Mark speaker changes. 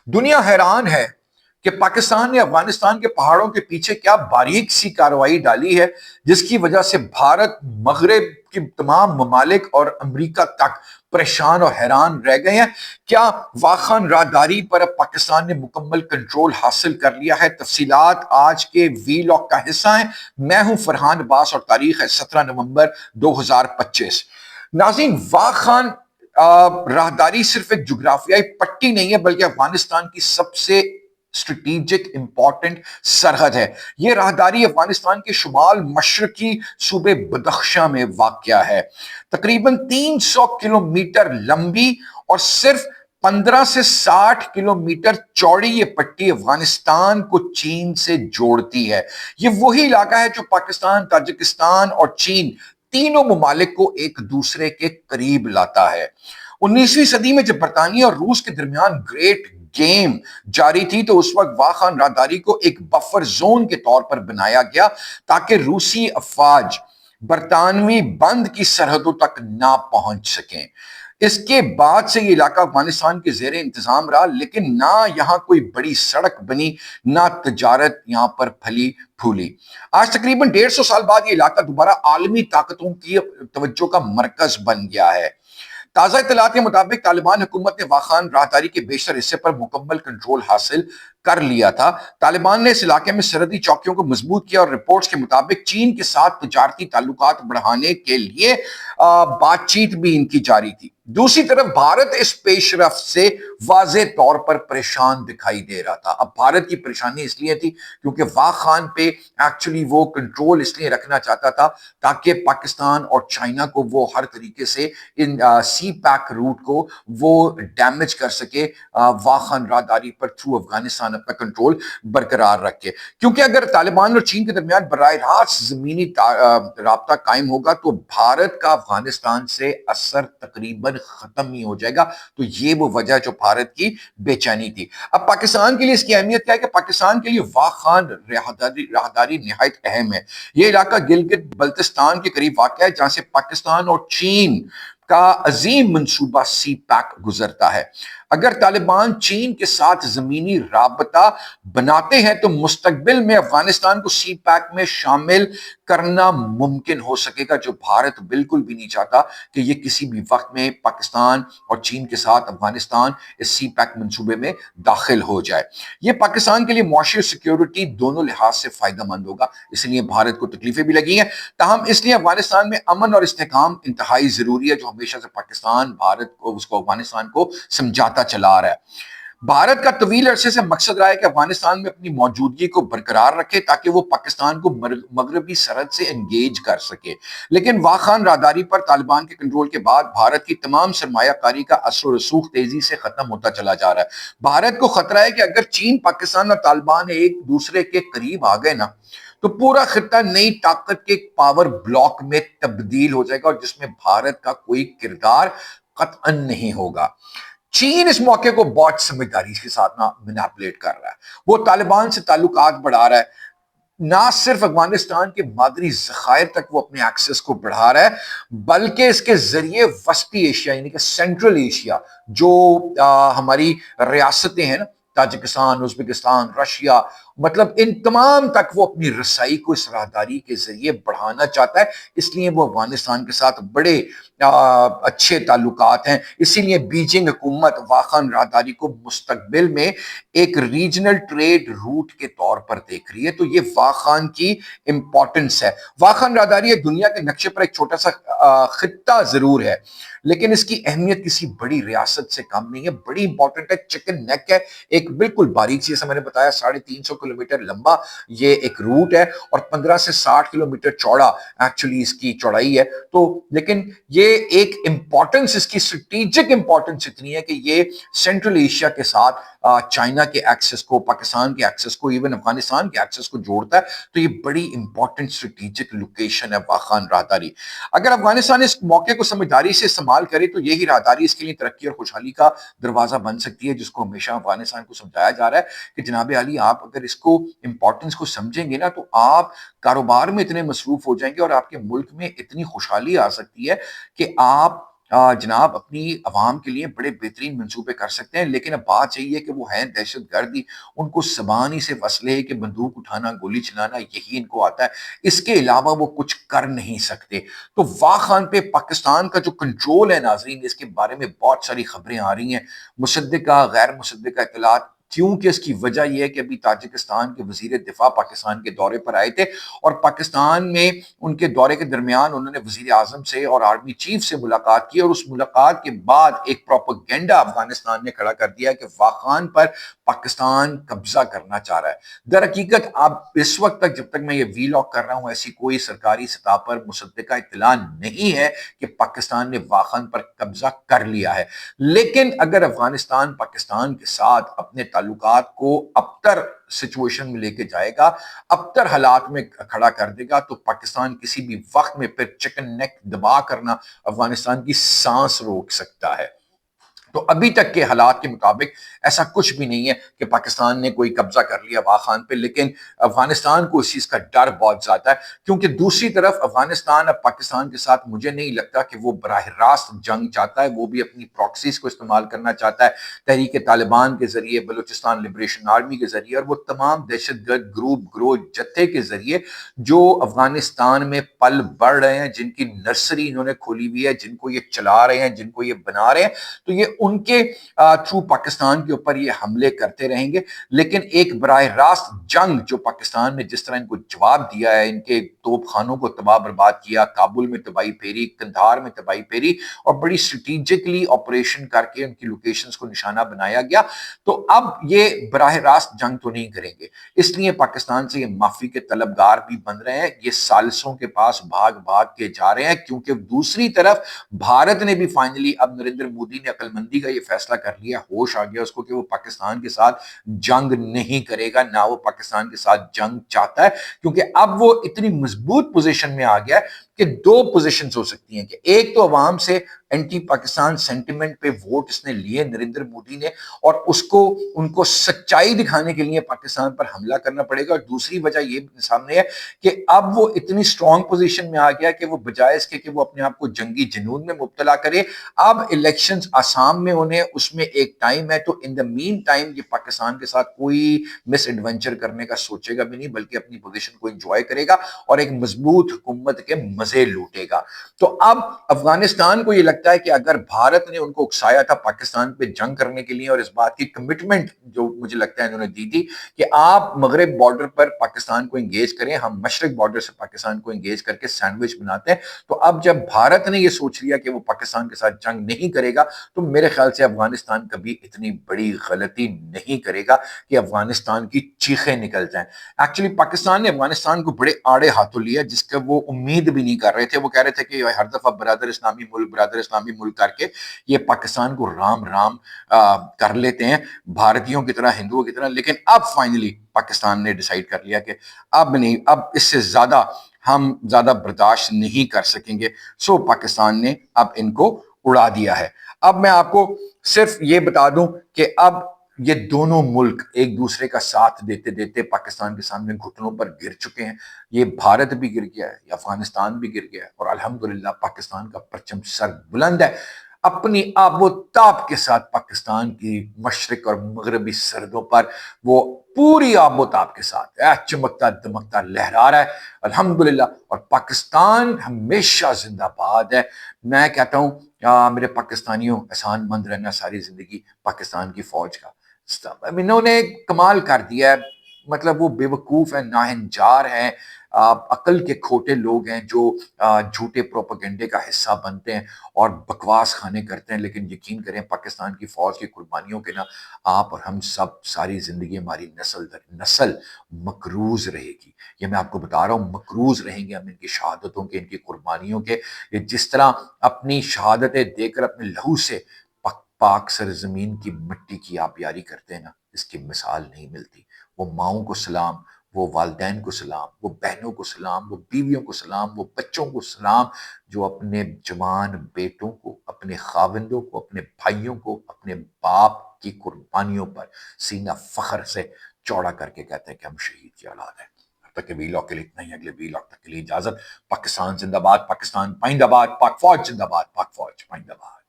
Speaker 1: دنیا حیران ہے کہ پاکستان نے افغانستان کے پہاڑوں کے پیچھے کیا باریک سی کارروائی ڈالی ہے جس کی وجہ سے بھارت، مغرب کی تمام ممالک اور امریکہ تک پریشان اور حیران رہ گئے ہیں۔ کیا واخان راہداری پر اب پاکستان نے مکمل کنٹرول حاصل کر لیا ہے؟ تفصیلات آج کے وی لاگ کا حصہ ہیں۔ میں ہوں فرحان عباس اور تاریخ ہے 17 نومبر 2025۔ ناظرین، واخان راہداری صرف ایک جغرافیائی پٹی نہیں ہے بلکہ افغانستان کی سب سے اسٹریٹجک امپورٹنٹ سرحد ہے۔ یہ راہداری افغانستان کے شمال مشرقی صوبے بدخشاں میں واقع ہے۔ تقریباً 300 کلومیٹر لمبی اور صرف 15 سے 60 کلومیٹر چوڑی یہ پٹی افغانستان کو چین سے جوڑتی ہے۔ یہ وہی علاقہ ہے جو پاکستان، تاجکستان اور چین تینوں ممالک کو ایک دوسرے کے قریب لاتا ہے۔ 19ویں صدی میں جب برطانیہ اور روس کے درمیان گریٹ گیم جاری تھی تو اس وقت واخان راہداری کو ایک بفر زون کے طور پر بنایا گیا تاکہ روسی افواج برطانوی بند کی سرحدوں تک نہ پہنچ سکیں۔ اس کے بعد سے یہ علاقہ افغانستان کے زیر انتظام رہا، لیکن نہ یہاں کوئی بڑی سڑک بنی، نہ تجارت یہاں پر پھلی پھولی۔ آج تقریباً 150 سال بعد یہ علاقہ دوبارہ عالمی طاقتوں کی توجہ کا مرکز بن گیا ہے۔ تازہ اطلاعات کے مطابق طالبان حکومت نے واخان راہداری کے بیشتر حصے پر مکمل کنٹرول حاصل کر لیا تھا۔ طالبان نے اس علاقے میں سرحدی چوکیوں کو مضبوط کیا اور رپورٹس کے مطابق چین کے ساتھ تجارتی تعلقات بڑھانے کے لیے بات چیت بھی ان کی جاری تھی۔ دوسری طرف بھارت اس پیش رفت سے واضح طور پر پریشان دکھائی دے رہا تھا۔ اب بھارت کی پریشانی اس لیے تھی کیونکہ واخان پہ ایکچولی وہ کنٹرول اس لیے رکھنا چاہتا تھا تاکہ پاکستان اور چائنا کو وہ ہر طریقے سے ان سی پیک روٹ کو وہ ڈیمیج کر سکے، واخان راہداری پر تھرو افغانستان اپنا کنٹرول برقرار رکھے۔ کیونکہ اگر طالبان اور چین کے درمیان براہ راست زمینی رابطہ قائم ہوگا تو بھارت کا افغانستان سے اثر تقریباً ختم ہی ہو جائے گا۔ تو یہ وہ وجہ جو بھارت کی بے چینی تھی۔ اب پاکستان کے لیے اس کی اہمیت کیا ہے کہ پاکستان کے لیے واخان راہداری نہایت اہم ہے۔ یہ علاقہ گلگت بلتستان کے قریب واقع ہے جہاں سے پاکستان اور چین کا عظیم منصوبہ سی پیک گزرتا ہے۔ اگر طالبان چین کے ساتھ زمینی رابطہ بناتے ہیں تو مستقبل میں افغانستان کو سی پیک میں شامل کرنا ممکن ہو سکے گا، جو بھارت بالکل بھی نہیں چاہتا کہ یہ کسی بھی وقت میں پاکستان اور چین کے ساتھ افغانستان اس سی پیک منصوبے میں داخل ہو جائے۔ یہ پاکستان کے لیے معاشی اور سیکیورٹی دونوں لحاظ سے فائدہ مند ہوگا، اس لیے بھارت کو تکلیفیں بھی لگی ہیں۔ تاہم اس لیے افغانستان میں امن اور استحکام انتہائی ضروری ہے، جو ہمیشہ سے پاکستان بھارت کو اس کو افغانستان کو سمجھاتا چلا رہا ہے۔ بھارت کا طویل عرصے سے مقصد رہا ہے کہ افغانستان میں اپنی موجودگی کو برقرار رکھے تاکہ وہ پاکستان کو مغربی سرحد سے انگیج کر سکے۔ لیکن واخان راہداری پر طالبان کے کنٹرول کے بعد بھارت کی تمام سرمایہ کاری کا اثر و رسوخ تیزی سے ختم ہوتا چلا جا رہا ہے۔ بھارت کو خطرہ ہے کہ اگر چین، پاکستان اور طالبان ایک دوسرے کے قریب آ گئے نا تو پورا خطہ نئی طاقت کے پاور بلاک میں تبدیل ہو جائے گا، اور جس میں بھارت کا کوئی کردار قطعاً نہیں ہوگا۔ چین اس موقع کو بہت سمجھداری کے ساتھ مینیپولیٹ کر رہا ہے۔ وہ طالبان سے تعلقات بڑھا رہا ہے، نہ صرف افغانستان کے مادری ذخائر تک وہ اپنے ایکسس کو بڑھا رہا ہے بلکہ اس کے ذریعے وسطی ایشیا یعنی کہ سینٹرل ایشیا جو ہماری ریاستیں ہیں نا، تاجکستان، ازبکستان، رشیا، مطلب ان تمام تک وہ اپنی رسائی کو اس راہداری کے ذریعے بڑھانا چاہتا ہے۔ اس لیے وہ افغانستان کے ساتھ بڑے اچھے تعلقات ہیں۔ اسی لیے بیجنگ حکومت واخان راہداری کو مستقبل میں ایک ریجنل ٹریڈ روٹ کے طور پر دیکھ رہی ہے۔ تو یہ واخان کی امپورٹنس ہے۔ واخان راہداری ایک دنیا کے نقشے پر ایک چھوٹا سا خطہ ضرور ہے، لیکن اس کی اہمیت کسی بڑی ریاست سے کم نہیں ہے، بڑی امپورٹنٹ ہے۔ چکن نیک ہے، ایک بالکل باریک سی، جیسے میں نے بتایا 350 کلومیٹر لمبا یہ ایک روٹ ہے اور 15 سے 60 کلومیٹر چوڑا ایکچولی اس کی چوڑائی ہے۔ تو لیکن یہ ایک امپورٹنس، اس کی اسٹریٹجک امپورٹنس اتنی ہے کہ یہ سینٹرل ایشیا کے ساتھ چائنا کے ایکسس کو، پاکستان کے ایکسس کو، ایون افغانستان کے ایکسس کو جوڑتا ہے۔ تو یہ بڑی امپورٹنٹ اسٹریٹجک لوکیشن ہے واخان راہداری۔ اگر افغانستان اس موقع کو سمجھداری سے استعمال کرے تو یہی راہداری اس کے لیے ترقی اور خوشحالی کا دروازہ بن سکتی ہے، جس کو ہمیشہ افغانستان کو سمجھایا جا رہا ہے کہ جناب عالی، آپ اگر اس کو امپورٹنس کو سمجھیں گے نا تو آپ کاروبار میں اتنے مصروف ہو جائیں گے اور آپ کے ملک میں اتنی خوشحالی آ سکتی ہے کہ آپ جناب اپنی عوام کے لیے بڑے بہترین منصوبے کر سکتے ہیں، لیکن اب بات یہی ہے کہ وہ ہیں دہشت گردی، ان کو زبانی سے اسلحے کہ بندوق اٹھانا، گولی چلانا، یہی ان کو آتا ہے، اس کے علاوہ وہ کچھ کر نہیں سکتے۔ تو واخان پہ پاکستان کا جو کنٹرول ہے ناظرین، اس کے بارے میں بہت ساری خبریں آ رہی ہیں، مصدقہ غیر مصدقہ اطلاعات، کیونکہ اس کی وجہ یہ ہے کہ ابھی تاجکستان کے وزیر دفاع پاکستان کے دورے پر آئے تھے، اور پاکستان میں ان کے دورے کے درمیان انہوں نے وزیر اعظم سے اور آرمی چیف سے ملاقات کی، اور اس ملاقات کے بعد ایک پروپیگنڈا افغانستان نے کھڑا کر دیا کہ واخان پر پاکستان قبضہ کرنا چاہ رہا ہے۔ در حقیقت اب اس وقت تک، جب تک میں یہ ویلاگ کر رہا ہوں، ایسی کوئی سرکاری سطح پر مصدقہ اطلاع نہیں ہے کہ پاکستان نے واخان پر قبضہ کر لیا ہے، لیکن اگر افغانستان پاکستان کے ساتھ اپنے تعلقات کو ابتر سچویشن میں لے کے جائے گا، ابتر حالات میں کھڑا کر دے گا، تو پاکستان کسی بھی وقت میں پھر چکن نیک دبا کرنا افغانستان کی سانس روک سکتا ہے۔ تو ابھی تک کے حالات کے مطابق ایسا کچھ بھی نہیں ہے کہ پاکستان نے کوئی قبضہ کر لیا واخان پہ، لیکن افغانستان کو اس چیز کا ڈر بہت زیادہ ہے، کیونکہ دوسری طرف افغانستان اب پاکستان کے ساتھ مجھے نہیں لگتا کہ وہ براہ راست جنگ چاہتا ہے، وہ بھی اپنی پراکسیز کو استعمال کرنا چاہتا ہے، تحریک طالبان کے ذریعے، بلوچستان لبریشن آرمی کے ذریعے، اور وہ تمام دہشت گرد گروپ گروہ جتھے کے ذریعے جو افغانستان میں پل بڑھ رہے ہیں، جن کی نرسری انہوں نے کھولی ہوئی ہے، جن کو یہ چلا رہے ہیں، جن کو یہ بنا رہے ہیں، تو یہ ان کے تھرو پاکستان کے اوپر یہ حملے کرتے رہیں گے۔ لیکن ایک براہ راست جنگ جو پاکستان نے جس طرح ان کو جواب دیا ہے، ان کے توپ خانوں کو تباہ برباد کیا، کابل میں تباہی پھیری، قندھار میں تباہی پھیری، اور بڑی اسٹریٹجکلی آپریشن کر کے ان کی لوکیشنز کو نشانہ بنایا گیا، تو اب یہ براہ راست جنگ تو نہیں کریں گے، اس لیے پاکستان سے یہ معافی کے طلبگار بھی بن رہے ہیں، یہ ثالثوں کے پاس بھاگ بھاگ کے جا رہے ہیں، کیونکہ دوسری طرف بھارت نے بھی فائنلی، اب نریندر مودی نے عقل مندی کا یہ فیصلہ کر لیا، ہوش آ گیا اس کو کہ وہ پاکستان کے ساتھ جنگ نہیں کرے گا، نہ وہ پاکستان کے ساتھ جنگ چاہتا ہے، کیونکہ اب وہ اتنی مضبوط پوزیشن میں آ گیا ہے کہ دو پوزیشنز ہو سکتی ہیں، کہ ایک تو عوام سے اینٹی پاکستان سینٹیمنٹ پہ ووٹ اس نے لیے نریندر مودی نے، اور اس کو ان کو سچائی دکھانے کے لیے پاکستان پر حملہ کرنا پڑے گا، اور دوسری وجہ یہ سامنے ہے کہ اب وہ اتنی سٹرونگ پوزیشن میں آ گیا کہ وہ بجائے اس کے کہ وہ اپنے آپ کو جنگی جنون میں مبتلا کرے، اب الیکشنز آسام میں ہونے، اس میں ایک ٹائم ہے، تو ان دا مین ٹائم یہ پاکستان کے ساتھ کوئی مس ایڈونچر کرنے کا سوچے گا بھی نہیں، بلکہ اپنی پوزیشن کو انجوائے کرے گا اور ایک مضبوط حکومت کے مزے لوٹے گا۔ تو اب افغانستان کو یہ لگتا ہے کہ اگر بھارت نے ان کو اکسایا تھا پاکستان پہ جنگ کرنے کے لیے، اور اس بات کی کمٹمنٹ جو مجھے لگتا ہے انہوں نے دی تھی کہ آپ مغرب بارڈر پر پاکستان کو انگیج کریں، ہم مشرق بارڈر سے پاکستان کو انگیج کر کے سینڈوچ بناتے ہیں، تو اب جب بھارت نے یہ سوچ لیا کہ وہ پاکستان کے ساتھ جنگ نہیں کرے گا، تو میرے خیال سے افغانستان کبھی اتنی بڑی غلطی نہیں کرے گا کہ افغانستان کی چیخیں نکل جائیں۔ ایکچولی پاکستان نے افغانستان کو بڑے آڑے ہاتھوں لیا، جس کا وہ امید بھی نہیں کر رہے تھے، وہ کہہ رہے تھے کہ ہر دفعہ برادر اسلامی ملک کر کے یہ پاکستان کو رام رام کر لیتے ہیں، بھارتیوں کی طرح، ہندوؤں کی طرح، لیکن اب فائنلی پاکستان نے ڈیسائیڈ کر لیا کہ اب نہیں، اب اس سے زیادہ ہم زیادہ برداشت نہیں کر سکیں گے، سو پاکستان نے اب ان کو اڑا دیا ہے۔ اب میں آپ کو صرف یہ بتا دوں کہ اب یہ دونوں ملک ایک دوسرے کا ساتھ دیتے دیتے پاکستان کے سامنے گھٹنوں پر گر چکے ہیں، یہ بھارت بھی گر گیا ہے، یہ افغانستان بھی گر گیا ہے، اور الحمدللہ پاکستان کا پرچم سر بلند ہے، اپنی آب و تاب کے ساتھ پاکستان کی مشرق اور مغربی سرحدوں پر وہ پوری آب و تاب کے ساتھ چمکتا دمکتا لہرا رہا ہے، الحمدللہ، اور پاکستان ہمیشہ زندہ باد ہے۔ میں کہتا ہوں میرے پاکستانیوں، احسان مند رہنا ساری زندگی پاکستان کی فوج کا، انہوں نے کمال کر دیا ہے، مطلب وہ بے وقوف ہیں، ناہنجار ہیں، عقل کے کھوٹے لوگ ہیں جو جھوٹے پروپیگنڈے کا حصہ بنتے ہیں اور بکواس کھانے کرتے ہیں، لیکن یقین کریں پاکستان کی فوج کی قربانیوں کے نا آپ اور ہم سب ساری زندگی، ہماری نسل در نسل مقروض رہے گی، یہ میں آپ کو بتا رہا ہوں، مقروض رہیں گے ہم ان کی شہادتوں کے، ان کی قربانیوں کے، یہ جس طرح اپنی شہادتیں دے کر اپنے لہو سے پاک سرزمین کی مٹی کی آبیاری کرتے ہیں نا، اس کی مثال نہیں ملتی۔ وہ ماؤں کو سلام، وہ والدین کو سلام، وہ بہنوں کو سلام، وہ بیویوں کو سلام، وہ بچوں کو سلام، جو اپنے جوان بیٹوں کو، اپنے خاوندوں کو، اپنے بھائیوں کو، اپنے باپ کی قربانیوں پر سینہ فخر سے چوڑا کر کے کہتے ہیں کہ ہم شہید کی اولاد ہیں۔ تک کے ویلاگ کے لیے اتنا ہی، اگلے ویلاگ تک کے لیے اجازت۔ پاکستان زندہ باد، پاکستان پائندہ باد، پاک فوج زندہ باد، پاک فوج پائندہ باد۔